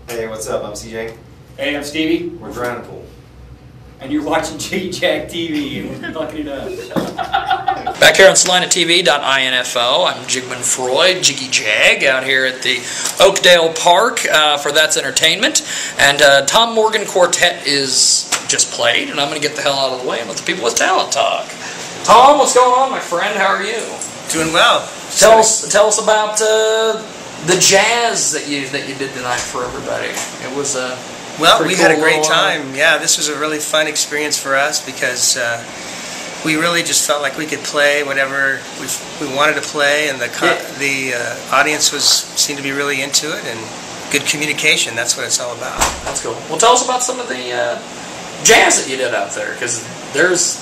Hey, what's up? I'm CJ. Hey, I'm Stevie. We're trying to pool. And you're watching Jiggy Jag TV, and we're fucking it up. Back here on Salinatv.info, I'm Jigman Freud, Jiggy Jag, out here at the Oakdale Park for That's Entertainment. And Tom Morgan Quartet is just played, and I'm going to get the hell out of the way and let the people with talent talk. Tom, what's going on, my friend? How are you? Doing well. Tell us about the jazz that you did tonight for everybody. It was well, we had a cool great time. Yeah, this was a really fun experience for us because we really just felt like we could play whatever we wanted to play, and the audience seemed to be really into it, and good communication. That's what it's all about. That's cool. Well, tell us about some of the jazz that you did out there, because there's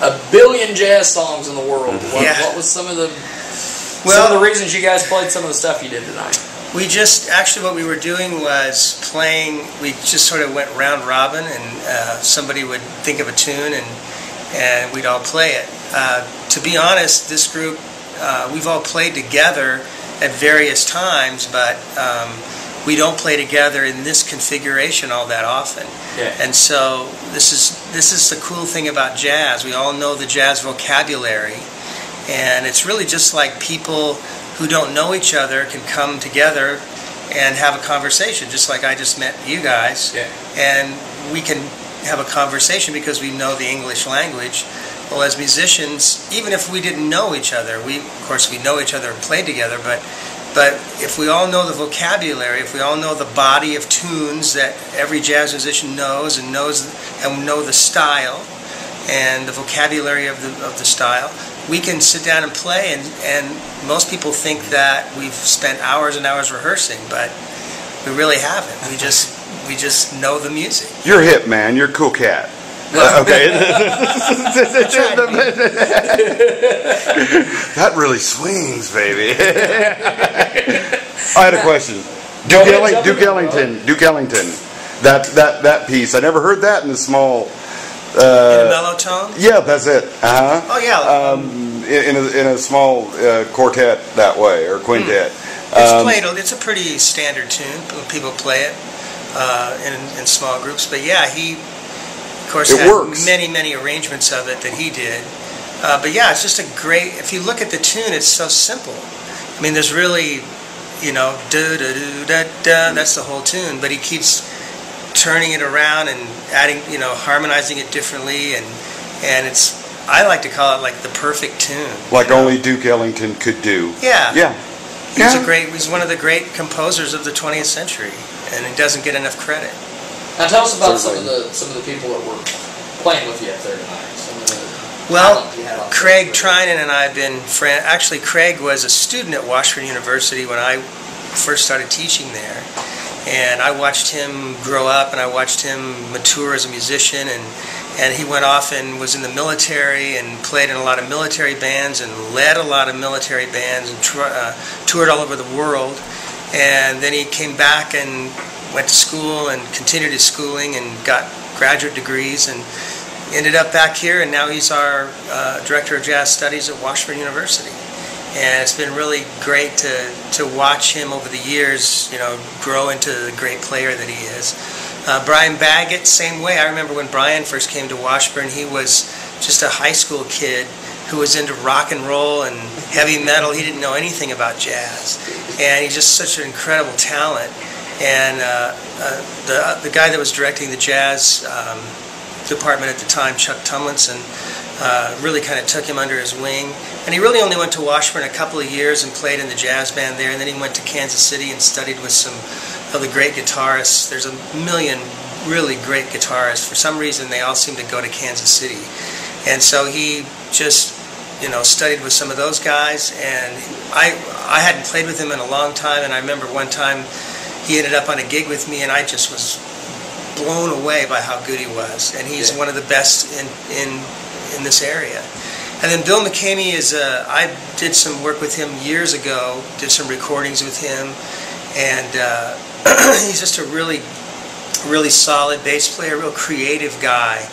a billion jazz songs in the world. What was some of the reasons you guys played some of the stuff you did tonight? We just, actually what we were doing was playing, we just sort of went round robin, and somebody would think of a tune and we'd all play it. To be honest, this group, we've all played together at various times, but we don't play together in this configuration all that often. Yeah. And so this is the cool thing about jazz. We all know the jazz vocabulary, and it's really just like people who don't know each other can come together and have a conversation, just like I just met you guys. Yeah. And we can have a conversation because we know the English language. Well, as musicians, even if we didn't know each other, of course we know each other and play together, but if we all know the vocabulary, if we all know the body of tunes that every jazz musician knows and know the style and the vocabulary of the style, we can sit down and play, and most people think that we've spent hours and hours rehearsing, but we really haven't. We just know the music. You're hip, man. You're a cool cat. Okay. That really swings, baby. I had a question. Duke Ellington. That piece. I never heard that in the small. In a mellow tone? Yeah, that's it. Oh yeah. In a small quartet that way, or quintet. It's played. It's a pretty standard tune. People play it in small groups. But yeah, he of course had many arrangements of it that he did. But yeah, it's just a great. If you look at the tune, it's so simple. I mean, there's really, da da da da da. That's the whole tune. But he keeps turning it around and adding, harmonizing it differently, and it's, I like to call it like the perfect tune. Like only Duke Ellington could do. Yeah. Yeah. He's one of the great composers of the 20th century, and he doesn't get enough credit. Now tell us about some of the people that were playing with you up there tonight. Well, Craig Trinan and I have been friends. Actually, Craig was a student at Washburn University when I first started teaching there. And I watched him grow up, and I watched him mature as a musician, and he went off and was in the military and played in a lot of military bands and led a lot of military bands and toured all over the world. And then he came back and went to school and continued his schooling and got graduate degrees and ended up back here, and now he's our Director of Jazz Studies at Washburn University. And it's been really great to watch him over the years, grow into the great player that he is. Brian Baggett, same way. I remember when Brian first came to Washburn, he was just a high school kid who was into rock and roll and heavy metal. He didn't know anything about jazz. And he's just such an incredible talent. And the guy that was directing the jazz department at the time, Chuck Tumlinson, really kind of took him under his wing. And he really only went to Washburn a couple of years and played in the jazz band there, and then he went to Kansas City and studied with some of the great guitarists. There's a million really great guitarists. For some reason, they all seem to go to Kansas City. And so he just, studied with some of those guys, and I hadn't played with him in a long time, and I remember one time he ended up on a gig with me, and I just was blown away by how good he was. And he's one of the best in this area. And then Bill McCamey I did some work with him years ago, did some recordings with him, and he's just a really solid bass player, real creative guy.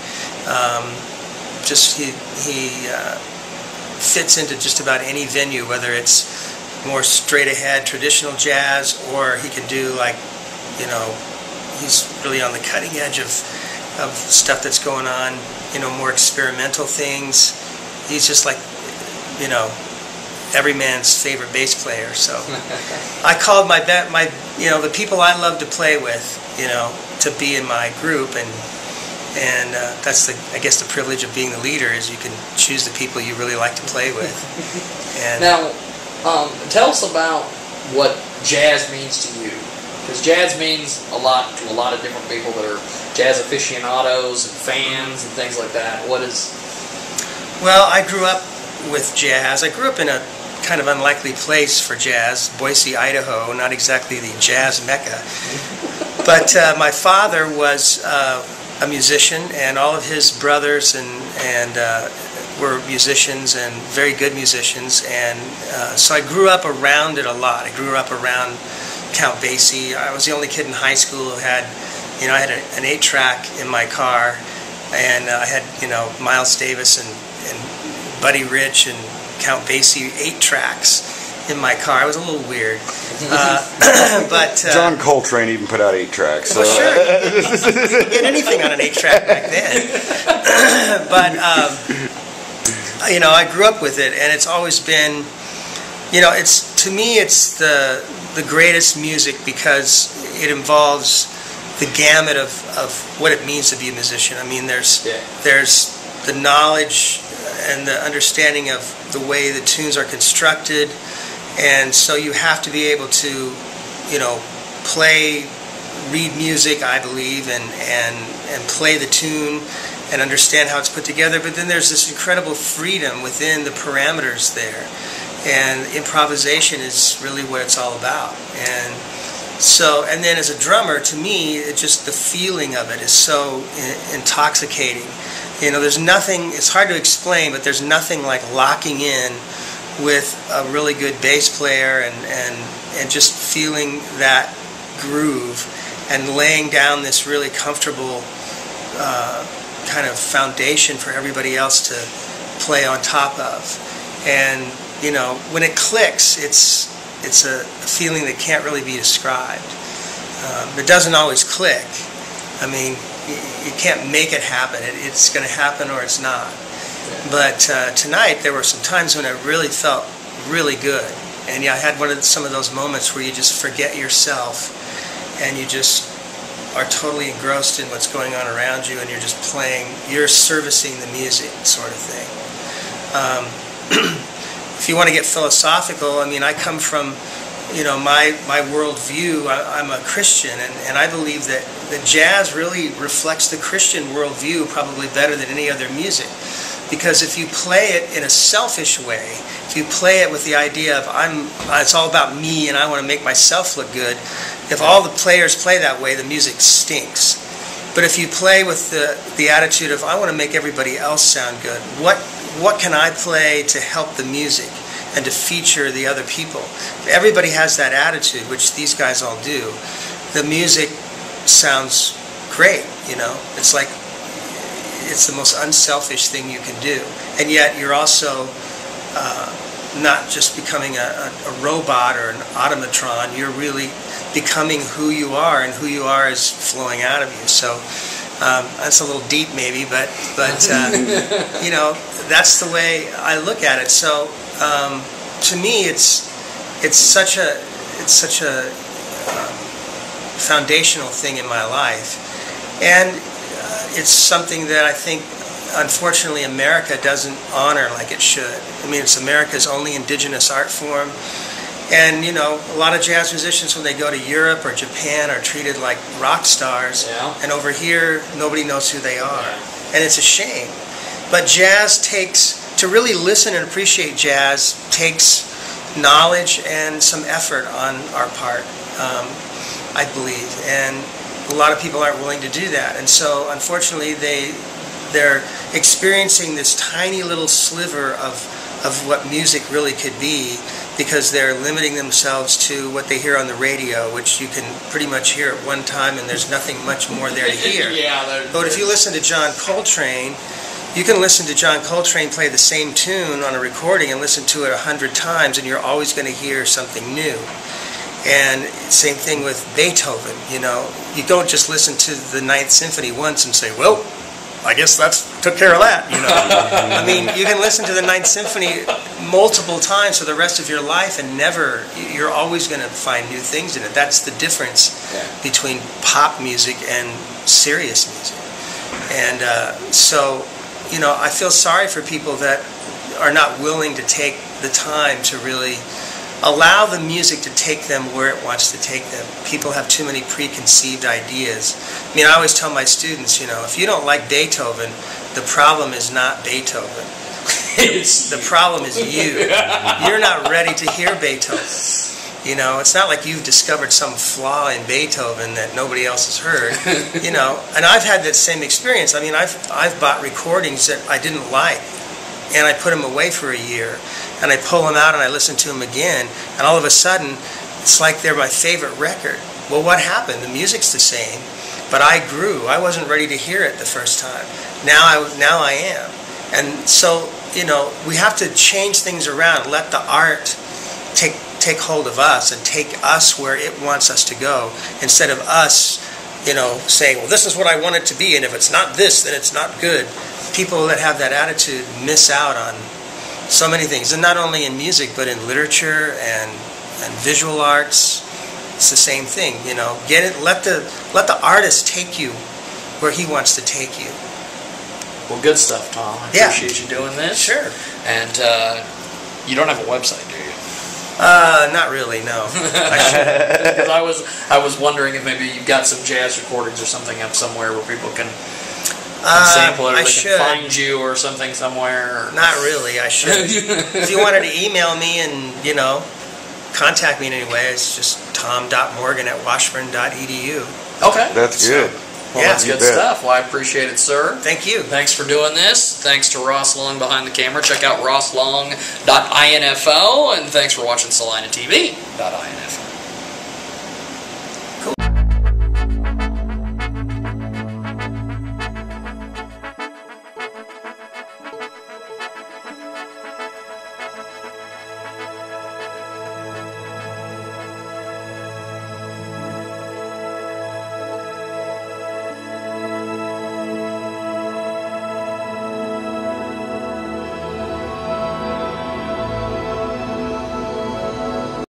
He fits into just about any venue, whether it's more straight ahead traditional jazz, or he can do like he's really on the cutting edge of stuff that's going on, more experimental things. He's just like, every man's favorite bass player. So I called the people I love to play with, to be in my group, and that's I guess the privilege of being the leader is you can choose the people you really like to play with. And now, tell us about what jazz means to you, because jazz means a lot to a lot of different people that are jazz aficionados and fans and things like that. What is? Well, I grew up with jazz. I grew up in a kind of unlikely place for jazz, Boise, Idaho, not exactly the jazz mecca. But my father was a musician, and all of his brothers were musicians and very good musicians, and so I grew up around it a lot. I grew up around Count Basie. I was the only kid in high school who had, I had an 8-track in my car, and I had, Miles Davis and Buddy Rich and Count Basie 8-tracks in my car. It was a little weird. But John Coltrane even put out 8-tracks. So. Well, sure. You could get anything on an 8-track back then. But, I grew up with it, and it's always been, to me, it's the greatest music because it involves the gamut of what it means to be a musician. I mean, there's the knowledge and the understanding of the way the tunes are constructed, and so you have to be able to, read music, I believe, and play the tune and understand how it's put together. But then there's this incredible freedom within the parameters there, and improvisation is really what it's all about. And then as a drummer, to me, just the feeling of it is so intoxicating. There's nothing, it's hard to explain, but there's nothing like locking in with a really good bass player and just feeling that groove and laying down this really comfortable kind of foundation for everybody else to play on top of. And, when it clicks, it's a feeling that can't really be described. It doesn't always click. I mean, you can't make it happen. It's going to happen or it's not. But tonight there were some times when it really felt really good. And I had some of those moments where you just forget yourself and you just are totally engrossed in what's going on around you, and you're just playing, you're servicing the music sort of thing. If you want to get philosophical, I mean, I come from, my worldview. I'm a Christian, and I believe that jazz really reflects the Christian worldview probably better than any other music. Because if you play it in a selfish way, if you play it with the idea of it's all about me and I want to make myself look good, if all the players play that way, the music stinks. But if you play with the attitude of I want to make everybody else sound good, what can I play to help the music and to feature the other people? If everybody has that attitude, which these guys all do, the music sounds great, It's like, it's the most unselfish thing you can do. And yet you're also not just becoming a robot or an automatron. You're really becoming who you are, and who you are is flowing out of you. So that's a little deep maybe, but that's the way I look at it. So to me, it's such a foundational thing in my life, and it's something that I think, unfortunately, America doesn't honor like it should. I mean, it's America's only indigenous art form. And, a lot of jazz musicians, when they go to Europe or Japan, are treated like rock stars. Yeah. And over here, nobody knows who they are. Yeah. And it's a shame. But to really listen and appreciate jazz takes knowledge and some effort on our part, I believe. And a lot of people aren't willing to do that, and so unfortunately they're experiencing this tiny little sliver of what music really could be, because they're limiting themselves to what they hear on the radio, which you can pretty much hear at one time, and there's nothing much more there to hear. But if you listen to John Coltrane, you can listen to John Coltrane play the same tune on a recording and listen to it 100 times, and you're always going to hear something new. And same thing with Beethoven, you don't just listen to the Ninth Symphony once and say, well, I guess that's took care of that, you know. I mean, you can listen to the Ninth Symphony multiple times for the rest of your life and you're always going to find new things in it. That's the difference between pop music and serious music. And so, you know, I feel sorry for people that are not willing to take the time to really allow the music to take them where it wants to take them. People have too many preconceived ideas. I mean, I always tell my students, you know, if you don't like Beethoven, the problem is not Beethoven. The problem is you. You're not ready to hear Beethoven. You know, it's not like you've discovered some flaw in Beethoven that nobody else has heard. You know, and I've had that same experience. I mean, I've bought recordings that I didn't like, and I put them away for a year, and I pull them out and I listen to them again, and all of a sudden, it's like they're my favorite record. Well, what happened? The music's the same, but I grew. I wasn't ready to hear it the first time. Now I am. And so, you know, we have to change things around, let the art take hold of us and take us where it wants us to go, instead of us, you know, saying, well, this is what I want it to be, and if it's not this, then it's not good. People that have that attitude miss out on so many things, and not only in music, but in literature and visual arts. It's the same thing, you know. Get it. Let the artist take you where he wants to take you. Well, good stuff, Tom. I appreciate you doing this. Sure. And you don't have a website, do you? Not really, no. I should. Because I was wondering if maybe you've got some jazz recordings or something up somewhere where people can sample it, or they can find you or something somewhere. Or... Not really. I should. If you wanted to email me and, you know, contact me in any way, it's just tom.morgan@washburn.edu. Okay. That's good. Well, that's good stuff. Well, I appreciate it, sir. Thank you. Thanks for doing this. Thanks to Ross Long behind the camera. Check out rosslong.info, and thanks for watching Salinatv.info.